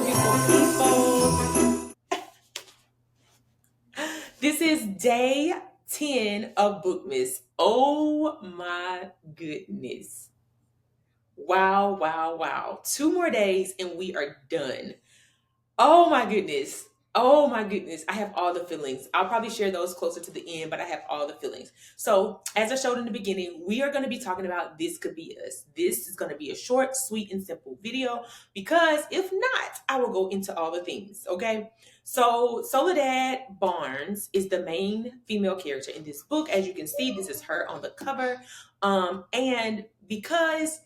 beautiful people. This is day 10 of Bookmas. Oh my goodness. Wow, wow, wow. 2 more days and we are done. Oh my goodness. Oh my goodness. I have all the feelings. I'll probably share those closer to the end, but I have all the feelings. So, as I showed in the beginning, we are going to be talking about This Could Be Us. This is going to be a short, sweet, and simple video because if not, I will go into all the things. Okay. So, Soledad Barnes is the main female character in this book. As you can see, this is her on the cover. And because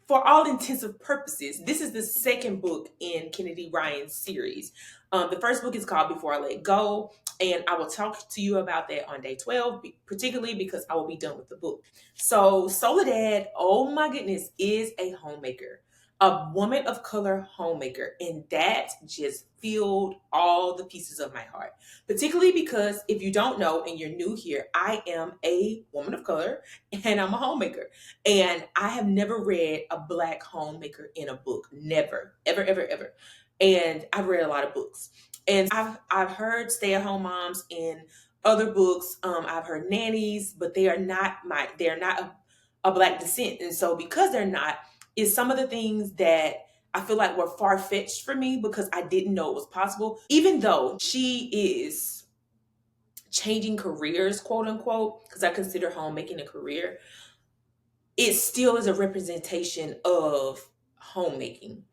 for all intensive purposes, this is the second book in Kennedy Ryan's series. The first book is called Before I Let Go, and I will talk to you about that on day 12, particularly because I will be done with the book. So, Soledad, oh my goodness, is a homemaker, a woman of color homemaker, and that just filled all the pieces of my heart. Particularly because if you don't know and you're new here, I am a woman of color and I'm a homemaker. And I have never read a Black homemaker in a book. Never, ever, ever, ever. And I've read a lot of books. And I've heard stay-at-home moms in other books. I've heard nannies, but they're not a Black descent. And so because they're not, is some of the things that I feel like were far-fetched for me because I didn't know it was possible. Even though she is changing careers, quote unquote, because I consider homemaking a career, it still is a representation of homemaking.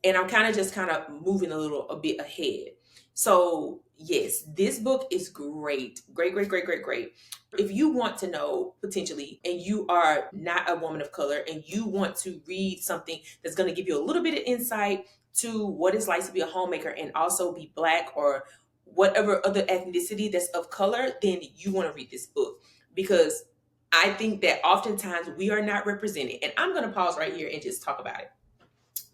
And I'm kind of moving a bit ahead. So yes, this book is great. Great, great, great, great, great. If you want to know potentially, and you are not a woman of color, and you want to read something that's going to give you a little bit of insight to what it's like to be a homemaker and also be Black or whatever other ethnicity that's of color, then you want to read this book because I think that oftentimes we are not represented. And I'm going to pause right here and just talk about it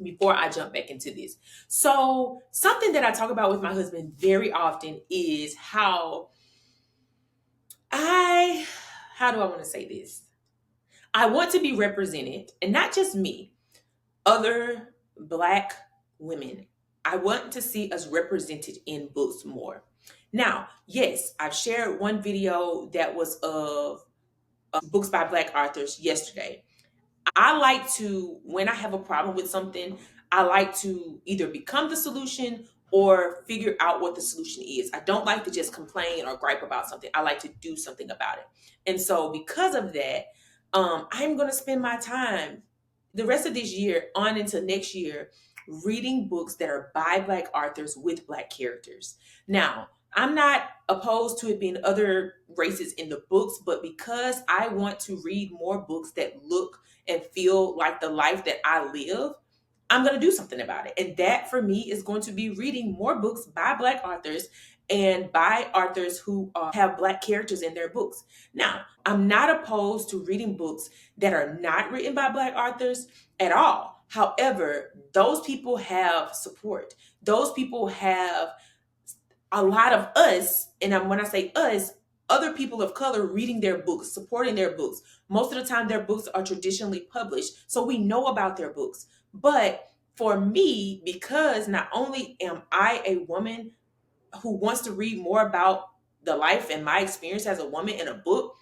before I jump back into this. So, something that I talk about with my husband very often is how do I want to say this? I want to be represented, and not just me, other Black women. I want to see us represented in books more. Now, yes, I've shared one video that was of books by Black authors yesterday. I like to, when I have a problem with something, I like to either become the solution or figure out what the solution is. I don't like to just complain or gripe about something. I like to do something about it. And so, because of that, I'm going to spend my time the rest of this year on into next year reading books that are by Black authors with Black characters. Now, I'm not opposed to it being other races in the books, but because I want to read more books that look and feel like the life that I live, I'm going to do something about it. And that for me is going to be reading more books by Black authors and by authors who have Black characters in their books. Now, I'm not opposed to reading books that are not written by Black authors at all. However, those people have support. Those people have a lot of us, and when I say us, other people of color reading their books, supporting their books. Most of the time, their books are traditionally published, so we know about their books. But for me, because not only am I a woman who wants to read more about the life and my experience as a woman in a book,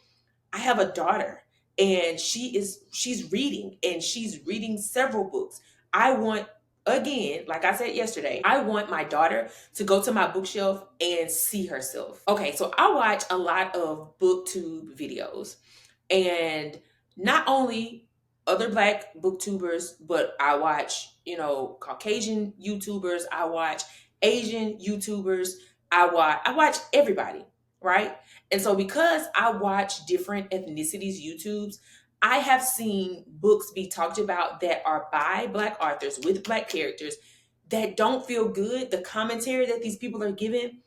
I have a daughter and she's reading and she's reading several books. I want, again, like I said yesterday, I want my daughter to go to my bookshelf and see herself. Okay, so I watch a lot of booktube videos, and not only other Black booktubers, but I watch, Caucasian YouTubers, I watch Asian YouTubers, I watch everybody, right? And so because I watch different ethnicities YouTubes, I have seen books be talked about that are by Black authors with Black characters that don't feel good, the commentary that these people are giving.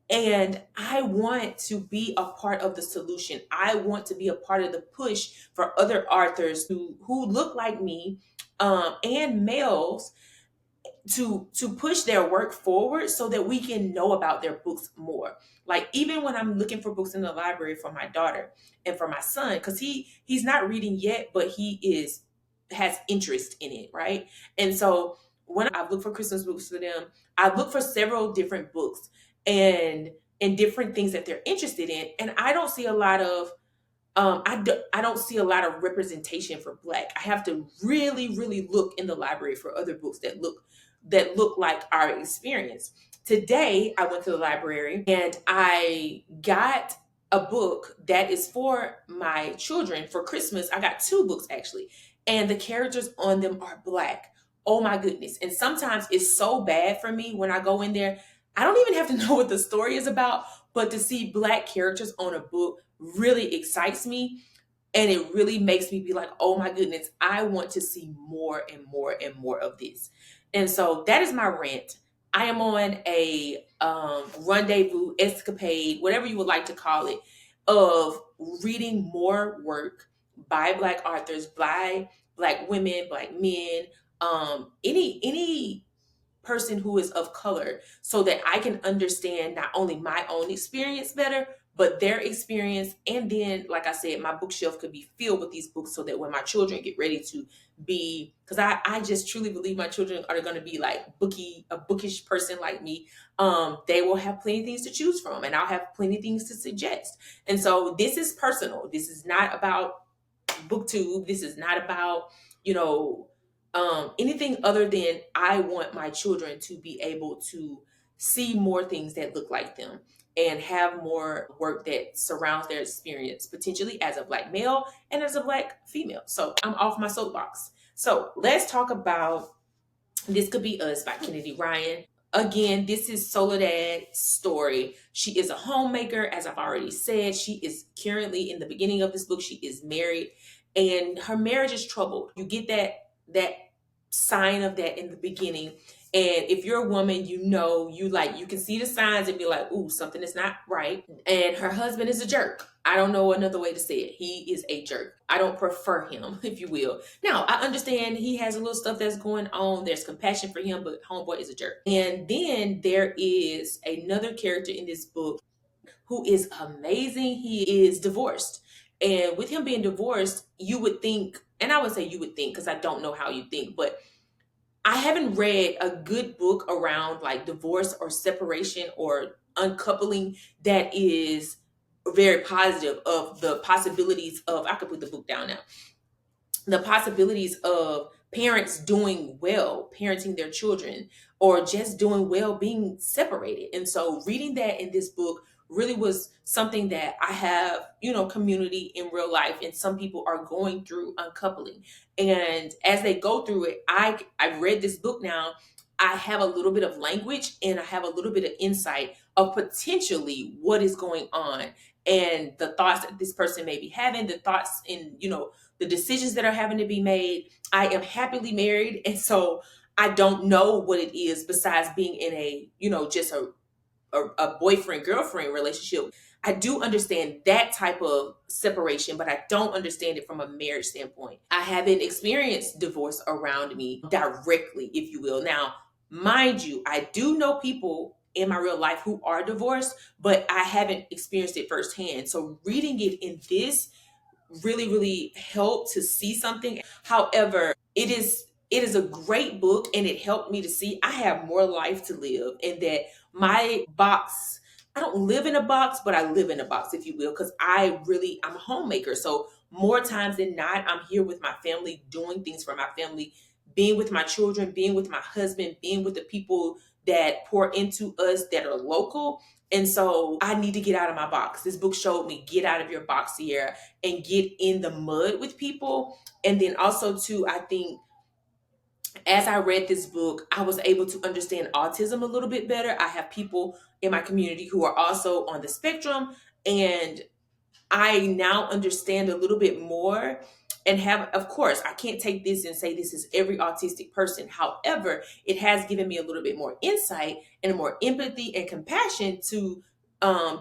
And I want to be a part of the solution. I want to be a part of the push for other authors who look like me, and males to push their work forward so that we can know about their books more. Like even when I'm looking for books in the library for my daughter and for my son, because he's not reading yet, but he has interest in it, right? And so when I've looked for Christmas books for them, I look for several different books and different things that they're interested in, and I don't see a lot of I don't see a lot of representation for black. I have to really, really look in the library for other books that look like our experience. Today, I went to the library and I got a book that is for my children for Christmas. I got two books actually, and the characters on them are black. Oh my goodness. And sometimes it's so bad for me when I go in there. I don't even have to know what the story is about, but to see black characters on a book really excites me, and it really makes me be like, oh my goodness, I want to see more and more and more of this. And so that is my rant. I am on a rendezvous, escapade, whatever you would like to call it, of reading more work by black authors, by black women, black men, any person who is of color, so that I can understand not only my own experience better, but their experience. And then, like I said, my bookshelf could be filled with these books so that when my children get ready to be, because I just truly believe my children are going to be like a bookish person like me. They will have plenty of things to choose from, and I'll have plenty of things to suggest. And so this is personal. This is not about booktube. This is not about, you know, anything other than I want my children to be able to see more things that look like them and have more work that surrounds their experience, potentially as a black male and as a black female. So I'm off my soapbox. So let's talk about This Could Be Us by Kennedy Ryan. Again, this is Soledad's story. She is a homemaker, as I've already said. She is currently in the beginning of this book. She is married, and her marriage is troubled. You get that sign of that in the beginning. And if you're a woman, you can see the signs and be like, ooh, something is not right. And her husband is a jerk. I don't know another way to say it. He is a jerk. I don't prefer him, if you will. Now, I understand he has a little stuff that's going on. There's compassion for him, but homeboy is a jerk. And then there is another character in this book who is amazing. He is divorced. And with him being divorced, you would think, and I would say you would think because I don't know how you think, but I haven't read a good book around like divorce or separation or uncoupling that is very positive, of the possibilities of, I could put the book down now, the possibilities of parents doing well, parenting their children, or just doing well being separated. And so reading that in this book really was something that I have, community in real life, and some people are going through uncoupling. And as they go through it, I've read this book now. I have a little bit of language and I have a little bit of insight of potentially what is going on and the thoughts that this person may be having, the thoughts in, the decisions that are having to be made. I am happily married, and so I don't know what it is besides being in a, just a boyfriend girlfriend relationship. I do understand that type of separation, but I don't understand it from a marriage standpoint. I haven't experienced divorce around me directly, if you will. Now, mind you, I do know people in my real life who are divorced, but I haven't experienced it firsthand. So reading it in this really, really helped to see something. However, it is a great book, and it helped me to see I have more life to live, and that my box, I don't live in a box, but I live in a box, if you will, because I'm a homemaker. So more times than not, I'm here with my family, doing things for my family, being with my children, being with my husband, being with the people that pour into us that are local. And so I need to get out of my box. This book showed me, get out of your box, Sierra, and get in the mud with people. And then also too, I think as I read this book, I was able to understand autism a little bit better. I have people in my community who are also on the spectrum, and I now understand a little bit more, and have, of course, I can't take this and say this is every autistic person. However, it has given me a little bit more insight and more empathy and compassion to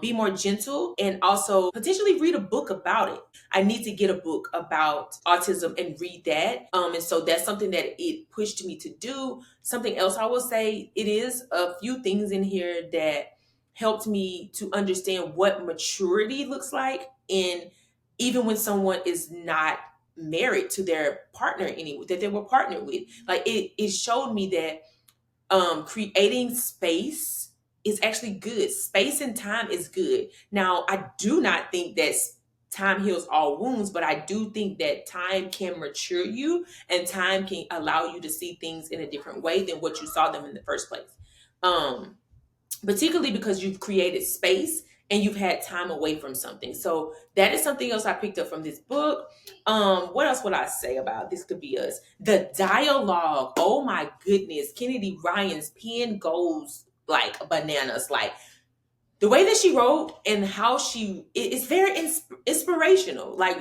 be more gentle, and also potentially read a book about it. I need to get a book about autism and read that. And so that's something that it pushed me to do. Something else I will say, it is a few things in here that helped me to understand what maturity looks like in, even when someone is not married to their partner anyway, that they were partnered with. Like it showed me that creating space is actually good. Space and time is good. Now, I do not think that time heals all wounds, but I do think that time can mature you and time can allow you to see things in a different way than what you saw them in the first place. Um, Particularly because you've created space and you've had time away from something. So that is something else I picked up from this book. What else would I say about This Could Be Us? The dialogue, oh my goodness, Kennedy Ryan's pen goes like bananas. Like the way that she wrote and how it's very inspirational, like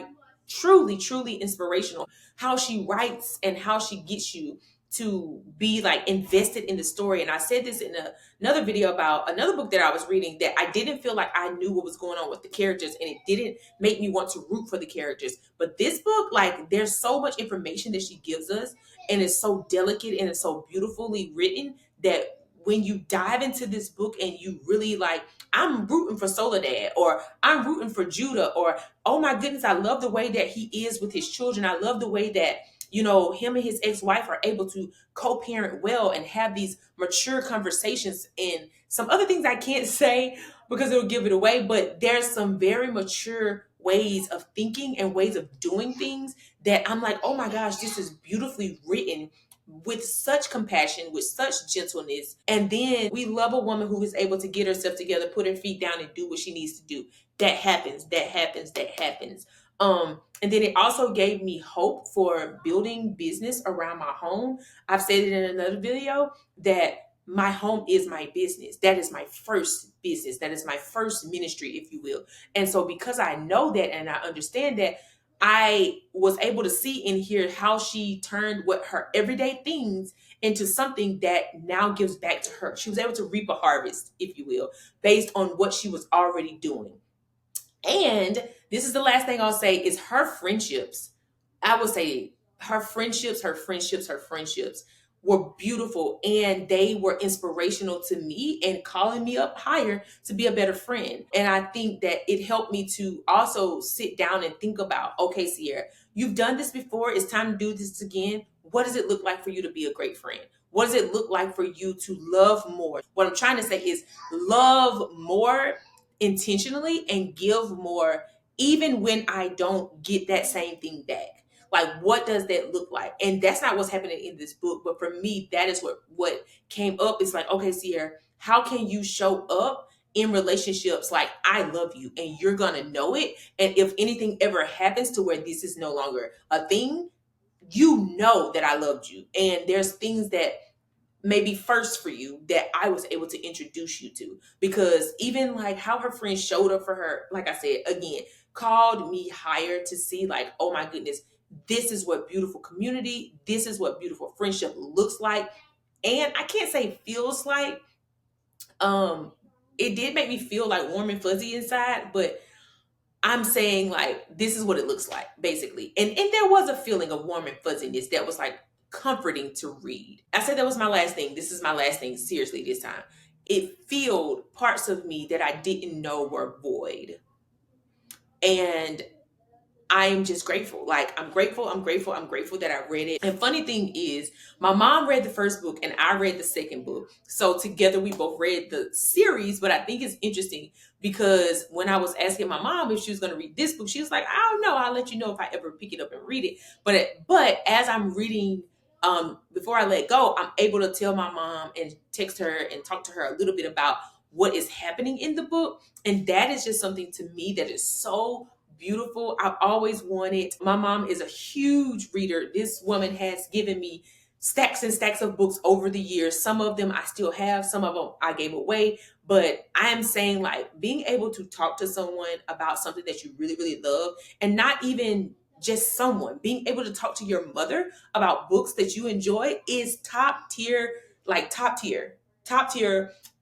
truly inspirational, how she writes and how she gets you to be like invested in the story. And I said this in another video about another book that I was reading, that I didn't feel like I knew what was going on with the characters and it didn't make me want to root for the characters. But this book, like, there's so much information that she gives us and it's so delicate and it's so beautifully written that when you dive into this book and you really like, I'm rooting for Soledad, or I'm rooting for Judah, or oh my goodness, I love the way that he is with his children. I love the way that, you know, him and his ex-wife are able to co-parent well and have these mature conversations. And some other things I can't say because it'll give it away, but there's some very mature ways of thinking and ways of doing things that I'm like, oh my gosh, this is beautifully written with such compassion, with such gentleness. And then we love a woman who is able to get herself together, put her feet down and do what she needs to do. That happens, that happens, that happens. And then it also gave me hope for building business around my home. I've said it in another video that my home is my business. That is my first business. That is my first ministry, if you will. And so because I know that and I understand that, I was able to see and hear how she turned what her everyday things into something that now gives back to her. She was able to reap a harvest, if you will, based on what she was already doing. And this is the last thing I'll say is her friendships. I would say her friendships were beautiful and they were inspirational to me and calling me up higher to be a better friend. And I think that it helped me to also sit down and think about, okay, Sierra, you've done this before. It's time to do this again. What does it look like for you to be a great friend? What does it look like for you to love more? What I'm trying to say is love more intentionally and give more, even when I don't get that same thing back. Like, what does that look like? And that's not what's happening in this book, but for me, that is what came up. It's like, okay, Sierra, how can you show up in relationships like I love you and you're gonna know it? And if anything ever happens to where this is no longer a thing, you know that I loved you. And there's things that maybe first for you that I was able to introduce you to. Because even like how her friends showed up for her, like I said, again, called me higher to see like, oh my goodness, this is what beautiful community, this is what beautiful friendship looks like. And I can't say feels like, um, it did make me feel like warm and fuzzy inside, but I'm saying like this is what it looks like, basically. And there was a feeling of warm and fuzziness that was like comforting to read. I said that was my last thing. This is my last thing, seriously, this time. It filled parts of me that I didn't know were void. And I'm just grateful. Like, I'm grateful that I read it. And funny thing is, my mom read the first book and I read the second book. So together we both read the series, but I think it's interesting because when I was asking my mom if she was going to read this book, she was like, I don't know. I'll let you know if I ever pick it up and read it. But as I'm reading, before I let go, I'm able to tell my mom and text her and talk to her a little bit about what is happening in the book. And that is just something to me that is so beautiful. I've always wanted. My mom is a huge reader. This woman has given me stacks and stacks of books over the years. Some of them I still have, some of them I gave away. But I am saying, like, being able to talk to someone about something that you really love, and not even just someone, being able to talk to your mother about books that you enjoy is top tier, like top tier.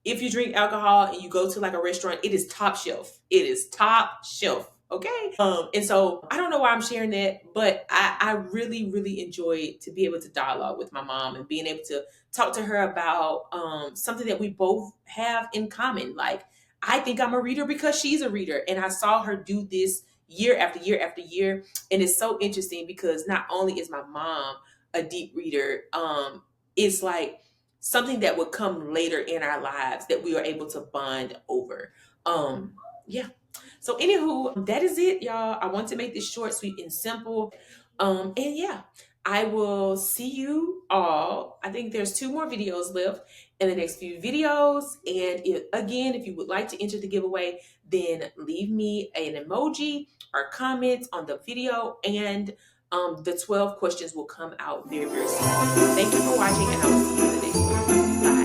If you drink alcohol and you go to like a restaurant, it is top shelf. It is top shelf. Okay. And so I don't know why I'm sharing that, but I really enjoyed to be able to dialogue with my mom and being able to talk to her about something that we both have in common. Like, I think I'm a reader because she's a reader. And I saw her do this year after year after year. And it's so interesting because not only is my mom a deep reader, it's like something that would come later in our lives that we are able to bond over. Yeah. So, anywho, that is it, y'all. I want to make this short, sweet, and simple. And yeah, I will see you all. I think there's 2 more videos left in the next few videos. And again, if you would like to enter the giveaway, then leave me an emoji or comment on the video, and the 12 questions will come out very, very soon. Thank you for watching, and I will see you in the next one. Bye.